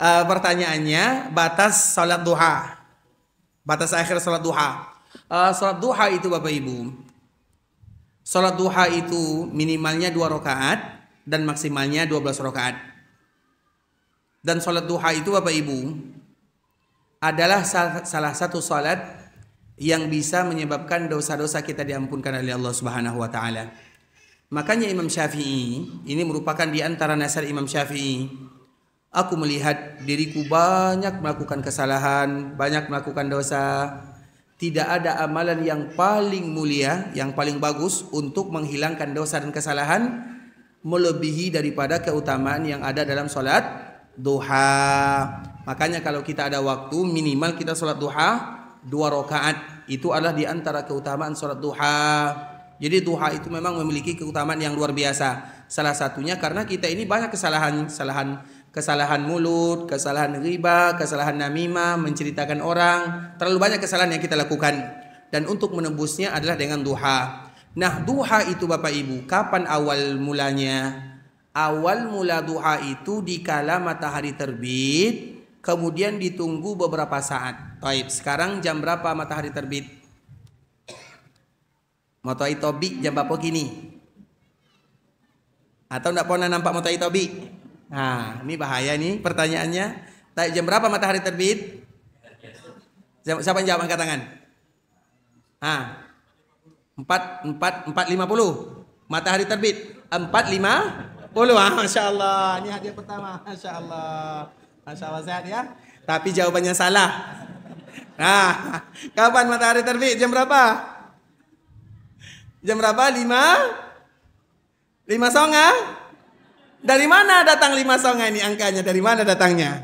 Pertanyaannya, batas salat duha. Batas akhir salat duha. Salat duha itu Bapak Ibu. Salat duha itu minimalnya 2 rakaat dan maksimalnya 12 rakaat. Dan salat duha itu Bapak Ibu adalah salah satu salat yang bisa menyebabkan dosa-dosa kita diampunkan oleh Allah Subhanahu wa taala. Makanya Imam Syafi'i, ini merupakan di antara nasihat Imam Syafi'i. Aku melihat diriku banyak melakukan kesalahan, banyak melakukan dosa. Tidak ada amalan yang paling mulia, yang paling bagus untuk menghilangkan dosa dan kesalahan melebihi daripada keutamaan yang ada dalam salat duha. Makanya kalau kita ada waktu, minimal kita salat duha 2 rakaat. Itu adalah di antara keutamaan salat duha. Jadi duha itu memang memiliki keutamaan yang luar biasa. Salah satunya karena kita ini banyak kesalahan mulut, kesalahan riba, kesalahan namimah, menceritakan orang, terlalu banyak kesalahan yang kita lakukan. Dan untuk menembusnya adalah dengan duha. Nah, duha itu Bapak Ibu, kapan awal mulanya? Awal mula duha itu dikala matahari terbit, kemudian ditunggu beberapa saat. Baik, sekarang jam berapa matahari terbit? Matahari terbit jam berapa gini? Atau enggak pernah nampak matahari terbit? Nah, ini bahaya nih pertanyaannya. Jam berapa matahari terbit? Siapa yang jawab angkat tangan? 4.50. Matahari terbit 4.50. Masya Allah. Ini hadiah pertama. Masya Allah. Masya Allah, sehat ya. Tapi jawabannya salah. Nah, kapan matahari terbit? Jam berapa? Jam berapa? 5 songa? Dari mana datang 5 songa ini angkanya? Dari mana datangnya?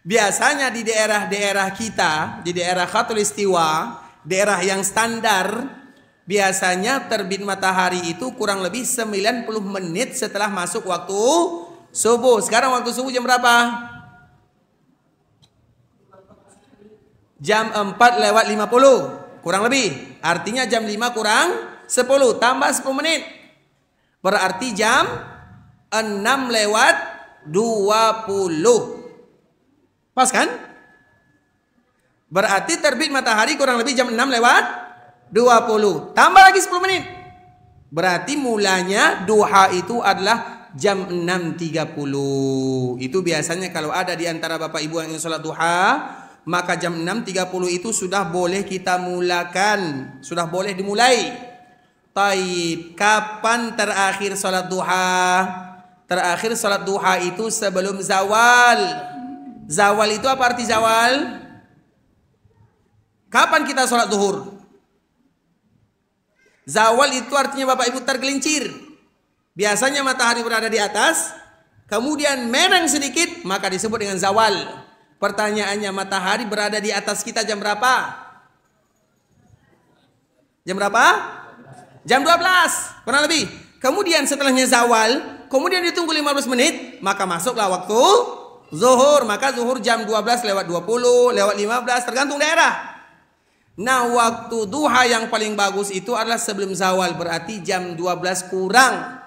Biasanya di daerah-daerah kita, di daerah Khatulistiwa, daerah yang standar, biasanya terbit matahari itu kurang lebih 90 menit setelah masuk waktu subuh. Sekarang waktu subuh jam berapa? Jam 4:50, kurang lebih. Artinya jam 5 kurang 10, tambah 10 menit. Berarti jam 6:20. Pas kan? Berarti terbit matahari kurang lebih jam 6:20. Tambah lagi 10 menit. Berarti mulanya duha itu adalah jam 6.30. Itu biasanya kalau ada di antara Bapak Ibu yang ingin sholat duha, maka jam 6.30 itu sudah boleh kita mulakan. Sudah boleh dimulai. Taib, kapan terakhir salat duha? Terakhir salat duha itu sebelum zawal. Zawal itu apa arti zawal? Kapan kita salat zuhur? Zawal itu artinya Bapak Ibu tergelincir. Biasanya matahari berada di atas, kemudian mereng sedikit, maka disebut dengan zawal. Pertanyaannya, matahari berada di atas kita jam berapa? Jam berapa? Jam 12, kurang lebih. Kemudian setelahnya zawal, kemudian ditunggu 15 menit, maka masuklah waktu zuhur. Maka zuhur jam 12:20, lewat 15, tergantung daerah. Nah, waktu duha yang paling bagus itu adalah sebelum zawal, berarti jam 12 kurang.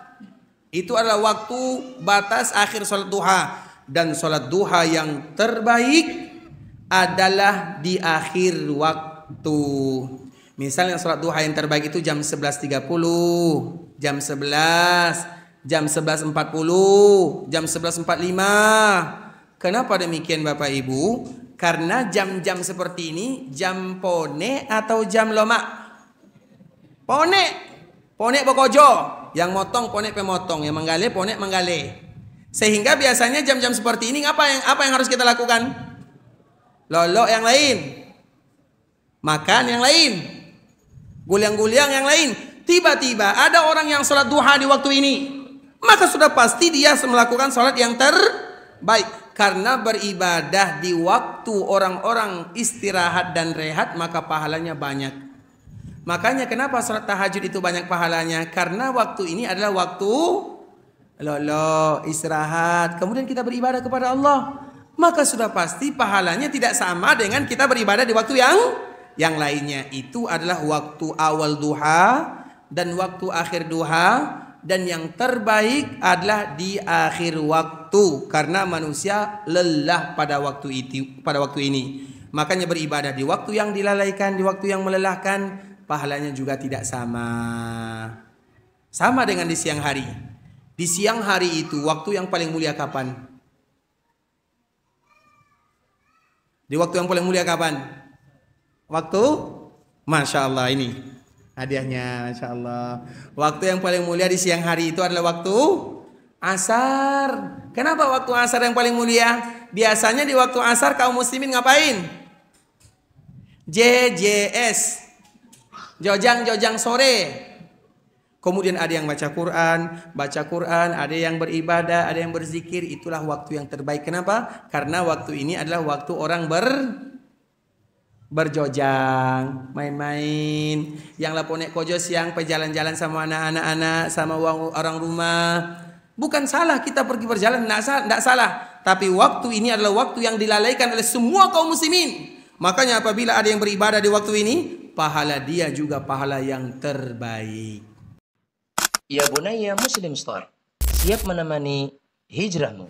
Itu adalah waktu batas akhir sholat duha. Dan sholat duha yang terbaik adalah di akhir waktu. Misalnya sholat duha yang terbaik itu jam 11.30, jam 11, jam 11.40, jam 11.45. Kenapa demikian Bapak Ibu? Karena jam-jam seperti ini jam pone atau jam lomak? Pone. Pone bokojo. Yang motong pone pemotong, yang menggale pone menggale. Sehingga biasanya jam-jam seperti ini apa yang harus kita lakukan? Lolok yang lain. Makan yang lain. Guliang-guliang yang lain. Tiba-tiba ada orang yang sholat duha di waktu ini, maka sudah pasti dia melakukan sholat yang terbaik. Karena beribadah di waktu orang-orang istirahat dan rehat, maka pahalanya banyak. Makanya kenapa sholat tahajud itu banyak pahalanya? Karena waktu ini adalah waktu lolo, istirahat, kemudian kita beribadah kepada Allah. Maka sudah pasti pahalanya tidak sama dengan kita beribadah di waktu yang lainnya. Itu adalah waktu awal duha dan waktu akhir duha dan yang terbaik adalah di akhir waktu, karena manusia lelah pada waktu ini. Makanya beribadah di waktu yang dilalaikan, di waktu yang melelahkan, pahalanya juga tidak sama. Sama dengan di siang hari. Di siang hari itu waktu yang paling mulia kapan? Di waktu yang paling mulia kapan? Waktu, Masya Allah, ini hadiahnya, Masya Allah. Waktu yang paling mulia di siang hari itu adalah waktu asar. Kenapa waktu asar yang paling mulia? Biasanya di waktu asar kaum muslimin ngapain? JJS, jojang sore. Kemudian ada yang baca Quran, ada yang beribadah, ada yang berzikir. Itulah waktu yang terbaik. Kenapa? Karena waktu ini adalah waktu orang berjojang, main-main. Yang laponek kojo siang jalan-jalan sama anak-anak, sama orang rumah. Bukan salah kita pergi berjalan, tidak salah. Tapi waktu ini adalah waktu yang dilalaikan oleh semua kaum muslimin. Makanya apabila ada yang beribadah di waktu ini, pahala dia juga pahala yang terbaik. Ya Bunaya Muslim Store, siap menemani hijrahmu.